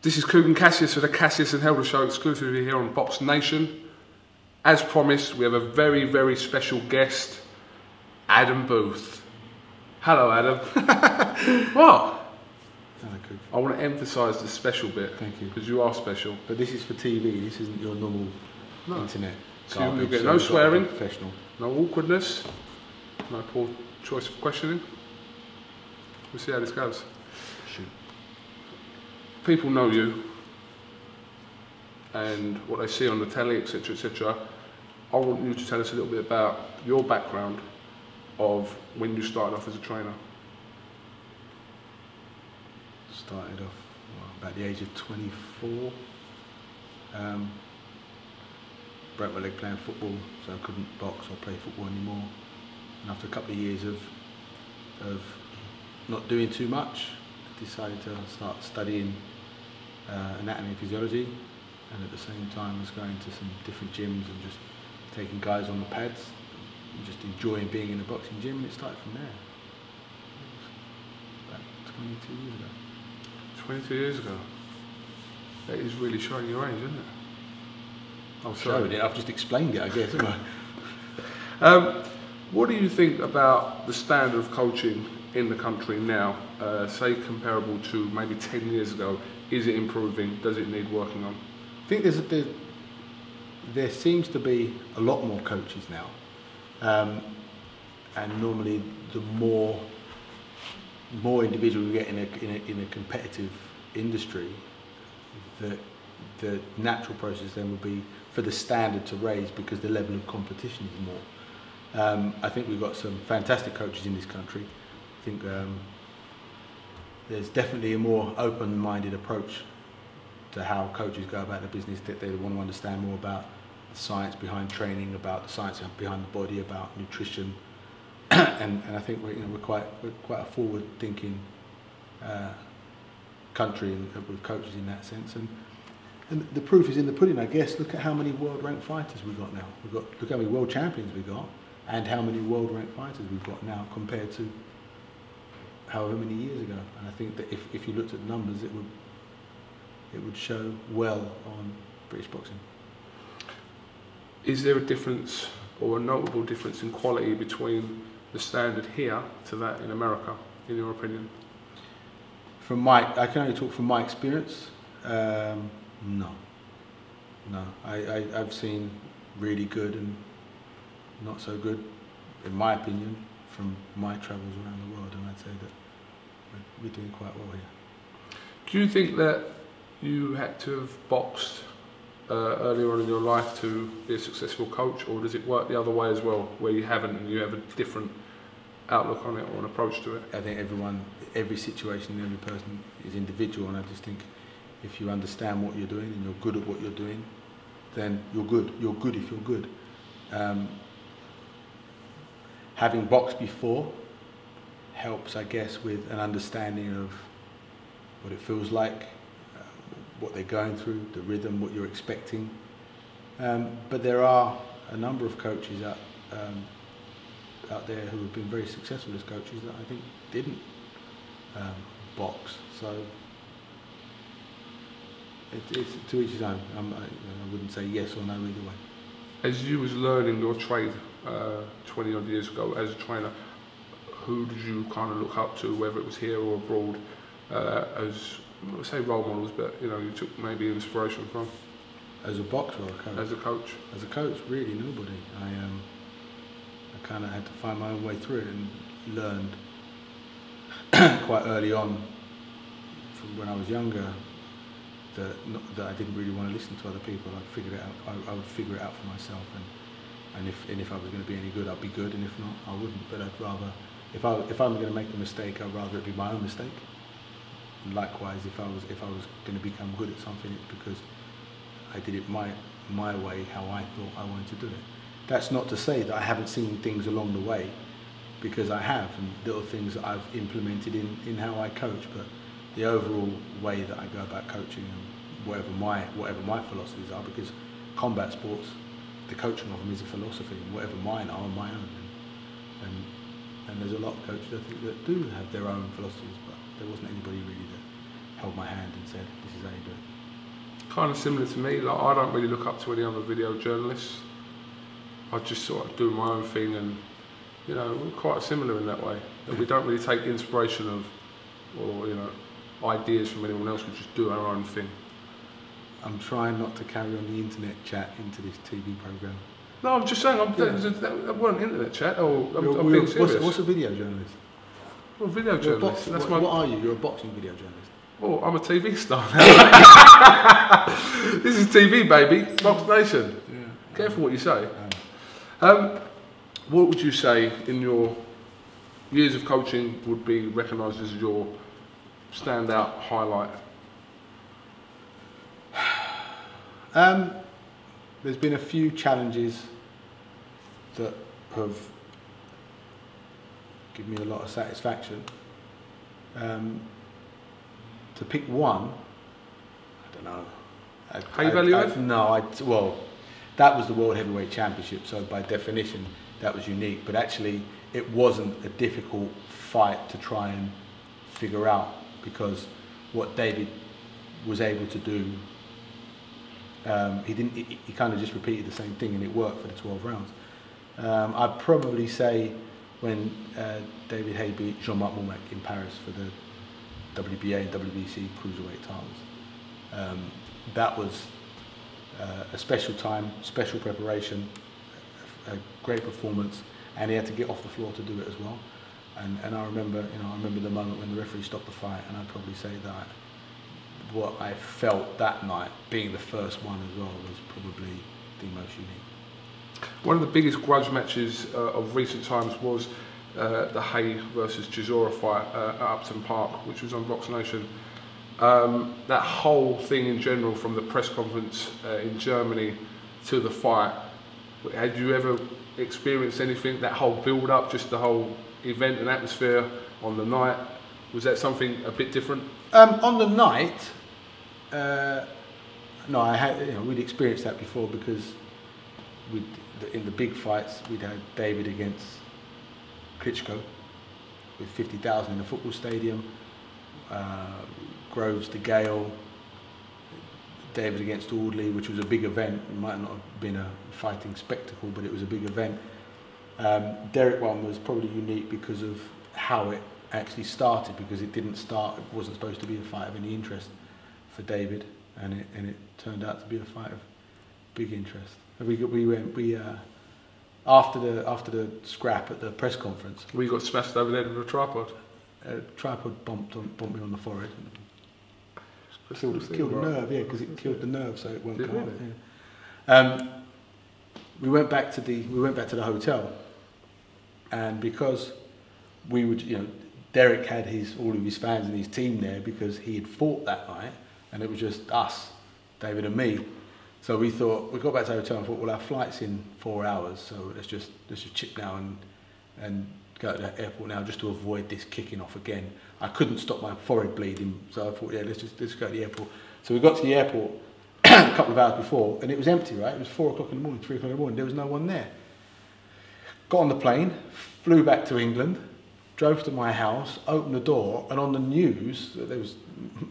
This is KUGAN Cassius for the Cassius and Helder Show exclusively here on Box Nation. As promised, we have a very, very special guest, Adam Booth. Hello, Adam. What? I want to emphasise the special bit. Thank you. Because you are special. But this is for TV, this isn't your normal internet. So you'll get no swearing, professional. No awkwardness, no poor choice of questioning. We'll see how this goes. Shoot. People know you and what they see on the telly, etc., etc. I want you to tell us a little bit about your background of when you started off as a trainer. Started off about the age of 24. Broke my leg playing football, so I couldn't box or play football anymore. And after a couple of years of not doing too much, I decided to start studying anatomy and physiology, and at the same time I was going to some different gyms and just taking guys on the pads and just enjoying being in a boxing gym, and it started from there. About 22 years ago. 22 years ago? That is really showing your age, isn't it? I'm showing it, I've just explained it, I guess. What do you think about the standard of coaching in the country now, say comparable to maybe 10 years ago? Is it improving? Does it need working on? I think there seems to be a lot more coaches now, and normally the more individuals we get in a competitive industry, the natural process then would be for the standard to raise because the level of competition is more. I think we've got some fantastic coaches in this country. I think there's definitely a more open-minded approach to how coaches go about the business, that they want to understand more about the science behind training, about the science behind the body, about nutrition, and I think we're quite a forward-thinking country with coaches in that sense. And the proof is in the pudding, I guess. Look at how many world-ranked fighters we've got now. Look how many world champions we've got, and how many world-ranked fighters we've got now compared to however many years ago. And I think that if you looked at the numbers, it would show well on British boxing. Is there a difference or a notable difference in quality between the standard here to that in America, in your opinion? I can only talk from my experience. No. I've seen really good and not so good, in my opinion, from my travels around the world, and I'd say that we're doing quite well here. Do you think that you had to have boxed earlier on in your life to be a successful coach, or does it work the other way as well, where you haven't and you have a different outlook on it or an approach to it? I think every situation, every person is individual, and I just think if you understand what you're doing and you're good at what you're doing, then you're good. You're good if you're good. Having boxed before helps, I guess, with an understanding of what it feels like, what they're going through, the rhythm, what you're expecting. But there are a number of coaches out there who have been very successful as coaches that I think didn't box. So it's to each his own. I wouldn't say yes or no either way. As you was learning your trade 20 odd years ago as a trainer, who did you kind of look up to, whether it was here or abroad, as, I would say role models, but you took maybe inspiration from? As a boxer or a coach? As a coach. As a coach, really nobody. I kind of had to find my own way through it and learned quite early on, from when I was younger, that I didn't really want to listen to other people. I figured it out. I would figure it out for myself, and if I was going to be any good, I'd be good, and if not, I wouldn't. But I'd rather, if I'm going to make a mistake, I'd rather it be my own mistake. And likewise, if I was going to become good at something, it's because I did it my way, how I thought I wanted to do it. That's not to say that I haven't seen things along the way, because I have, and little things that I've implemented in how I coach. But the overall way that I go about coaching, and whatever my philosophies are, because combat sports, the coaching of them is a philosophy, and whatever mine are my own. And there's a lot of coaches I think that do have their own philosophies, but there wasn't anybody really held my hand and said, "This is how you do it." Kind of similar to me. Like, I don't really look up to any other video journalists. I just sort of do my own thing, and you know, we're quite similar in that way. That we don't really take inspiration of, or you know, ideas from anyone else. We just do our own thing. I'm trying not to carry on the internet chat into this TV program. No, I'm just saying, that wasn't internet chat. I'm being serious. What's a video journalist? Well, video journalist. What are you? You're a boxing video journalist. Well, I'm a TV star. This is TV, baby. BOXNATION. Yeah. Careful what you say. What would you say in your years of coaching would be recognised as your standout highlight? There's been a few challenges that have given me a lot of satisfaction. To pick one, I don't know. How you value it? Well, that was the World Heavyweight Championship, so by definition that was unique, but actually it wasn't a difficult fight to try and figure out, because what David was able to do, he kind of just repeated the same thing and it worked for the 12 rounds. I'd probably say when David Haye beat Jean-Marc Mormac in Paris for the WBA and WBC cruiserweight titles. That was a special time, special preparation, a great performance, and he had to get off the floor to do it as well. And I remember, I remember the moment when the referee stopped the fight, and I'd probably say that what I felt that night, being the first one as well, was probably the most unique. One of the biggest grudge matches of recent times was the Haye versus Chisora fight at Upton Park, which was on BOXNATION. That whole thing in general, from the press conference in Germany to the fight, had you ever experienced anything, that whole build up, just the whole event and atmosphere on the night, was that something a bit different? On the night, no, I had, we'd experienced that before, because in the big fights we'd had David against Klitschko with 50,000 in the football stadium, Groves to Gale, David against Audley, which was a big event. It might not have been a fighting spectacle, but it was a big event. Derek one was probably unique because of how it actually started, because it didn't start, it wasn't supposed to be a fight of any interest for David, and it turned out to be a fight of big interest. After the scrap at the press conference, we got smashed over there with a tripod. A tripod bumped me on the forehead. Killed the nerve, yeah, because it killed the nerve, so it won't come out. Yeah. We went back to the hotel, and because we would, Derek had all of his fans and his team there, because he had fought that night, and it was just us, David and me. So we thought, we got back to the hotel and thought, well, our flight's in 4 hours, so let's just chip now and go to the airport now, just to avoid this kicking off again. I couldn't stop my forehead bleeding, so I thought, yeah, let's go to the airport. So we got to the airport a couple of hours before, and it was empty, right? It was 4 o'clock in the morning, 3 o'clock in the morning. There was no one there. Got on the plane, flew back to England, drove to my house, opened the door, and on the news,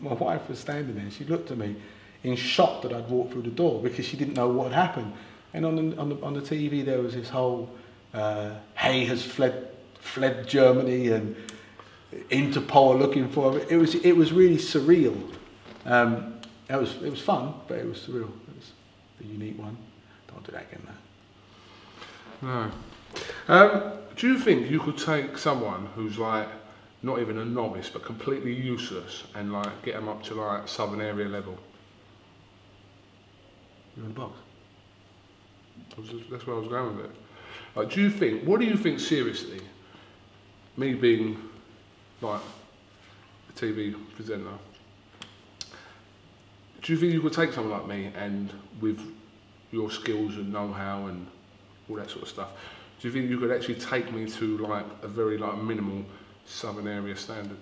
my wife was standing there. She looked at me in shock that I'd walked through the door, because she didn't know what had happened. And on the TV, there was this whole Haye has fled Germany, and Interpol are looking for him. It was really surreal. It was fun, but it was surreal. It was a unique one. Don't do that again now. No. Do you think you could take someone who's like not even a novice but completely useless and like get them up to like Southern area level? You're in the box. That's where I was going with it. Like, what do you think seriously, me being like a TV presenter, do you think you could take someone like me, and with your skills and know-how and all that sort of stuff, do you think you could actually take me to like a very like minimal Southern area standard?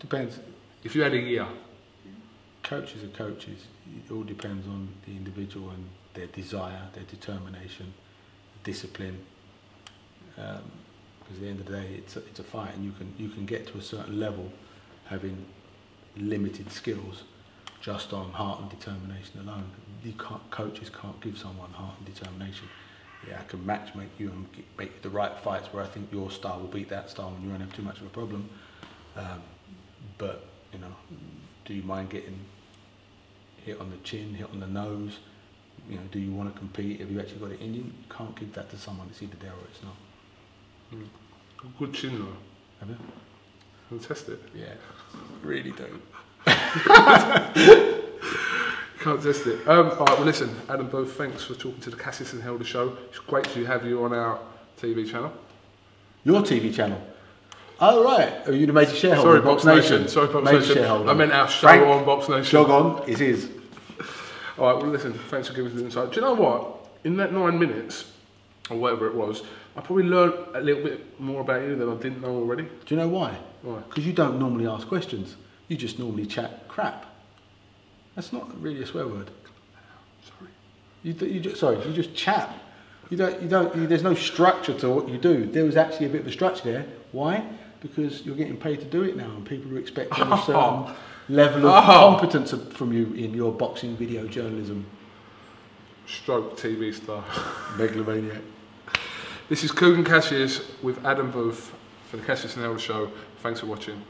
Depends. If you had a year. Coaches are coaches. It all depends on the individual and their desire, their determination, discipline. Because at the end of the day, it's a fight, and you can get to a certain level having limited skills just on heart and determination alone. Coaches can't give someone heart and determination. Yeah, I can make you and make you the right fights where I think your style will beat that style and you won't have too much of a problem. But, you know, do you mind getting hit on the chin, hit on the nose? You know, do you want to compete? Have you actually got it in you? You can't give that to someone. It's either there or it's not. Good chin though. Have you? We'll test it. Yeah, really do. Can't test it. All right, well listen, Adam Booth, thanks for talking to the Cassius and Helder show. It's great to have you on our TV channel. Your TV channel? Oh right, are you the major shareholder? Sorry, BOXNATION. Sorry, BOXNATION. I meant our show Frank, on BOXNATION. Jog on, it is. All right, well listen, thanks for giving us the insight. Do you know what? In that 9 minutes, or whatever it was, I probably learned a little bit more about you than I didn't know already. Do you know why? Why? Because you don't normally ask questions. You just normally chat crap. That's not really a swear word. Sorry. You just chat. There's no structure to what you do. There was actually a bit of a structure there. Why? Because you're getting paid to do it now, and people are expecting a certain level of competence from you in your boxing video journalism. Stroke TV star. Megalomaniac. This is KUGAN Cassius with Adam Booth for the Cassius and Helder show. Thanks for watching.